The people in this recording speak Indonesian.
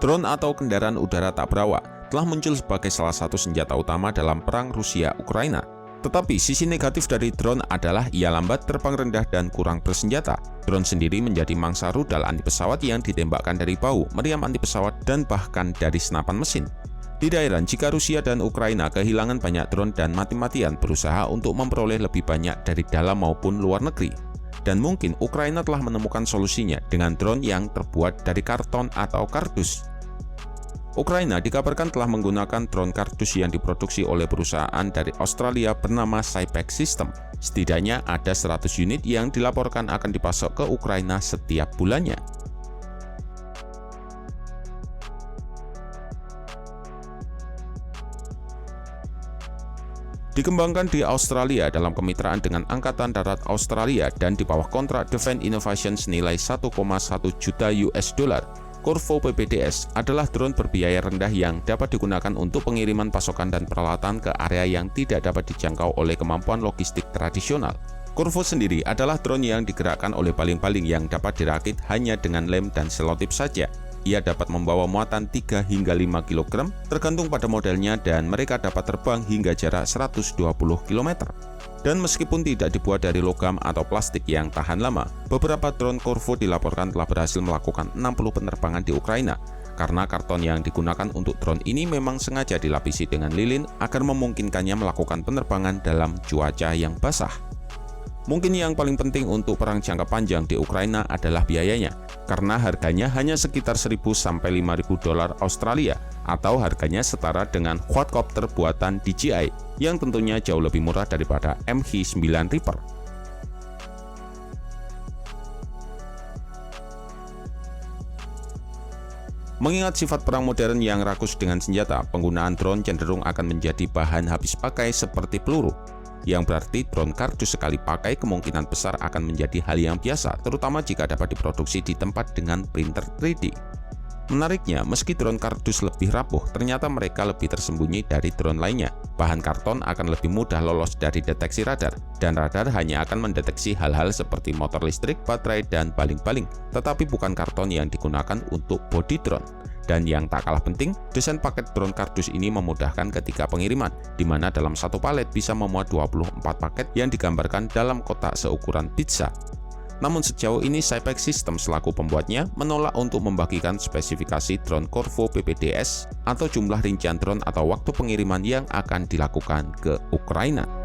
Drone atau kendaraan udara tak berawak telah muncul sebagai salah satu senjata utama dalam perang Rusia-Ukraina. Tetapi sisi negatif dari drone adalah ia lambat, terbang rendah, dan kurang bersenjata. Drone sendiri menjadi mangsa rudal anti pesawat yang ditembakkan dari bau, meriam anti pesawat, dan bahkan dari senapan mesin. Tidak heran jika Rusia dan Ukraina kehilangan banyak drone dan mati-matian berusaha untuk memperoleh lebih banyak dari dalam maupun luar negeri. Dan mungkin Ukraina telah menemukan solusinya dengan drone yang terbuat dari karton atau kardus. Ukraina dikabarkan telah menggunakan drone kardus yang diproduksi oleh perusahaan dari Australia bernama SyPack System. Setidaknya ada 100 unit yang dilaporkan akan dipasok ke Ukraina setiap bulannya. Dikembangkan di Australia dalam kemitraan dengan Angkatan Darat Australia dan di bawah kontrak Defense Innovation senilai 1,1 juta US dollar. Corvo PPDS adalah drone berbiaya rendah yang dapat digunakan untuk pengiriman pasokan dan peralatan ke area yang tidak dapat dijangkau oleh kemampuan logistik tradisional. Corvo sendiri adalah drone yang digerakkan oleh baling-baling yang dapat dirakit hanya dengan lem dan selotip saja. Ia dapat membawa muatan 3 hingga 5 kg tergantung pada modelnya dan mereka dapat terbang hingga jarak 120 km. Dan meskipun tidak dibuat dari logam atau plastik yang tahan lama, beberapa drone Corvo dilaporkan telah berhasil melakukan 60 penerbangan di Ukraina. Karena karton yang digunakan untuk drone ini memang sengaja dilapisi dengan lilin agar memungkinkannya melakukan penerbangan dalam cuaca yang basah. Mungkin yang paling penting untuk perang jangka panjang di Ukraina adalah biayanya, karena harganya hanya sekitar 1.000 sampai 5.000 dolar Australia, atau harganya setara dengan quadcopter buatan DJI, yang tentunya jauh lebih murah daripada MH9 Reaper. Mengingat sifat perang modern yang rakus dengan senjata, penggunaan drone cenderung akan menjadi bahan habis pakai seperti peluru. Yang berarti drone kardus sekali pakai kemungkinan besar akan menjadi hal yang biasa, terutama jika dapat diproduksi di tempat dengan printer 3D. Menariknya, meski drone kardus lebih rapuh, ternyata mereka lebih tersembunyi dari drone lainnya. Bahan karton akan lebih mudah lolos dari deteksi radar, dan radar hanya akan mendeteksi hal-hal seperti motor listrik, baterai, dan baling-baling, tetapi bukan karton yang digunakan untuk bodi drone. Dan yang tak kalah penting, desain paket drone kardus ini memudahkan ketika pengiriman, di mana dalam satu palet bisa memuat 24 paket yang digambarkan dalam kotak seukuran pizza. Namun sejauh ini SyPack System selaku pembuatnya menolak untuk membagikan spesifikasi drone Corvo PPDS atau jumlah rincian drone atau waktu pengiriman yang akan dilakukan ke Ukraina.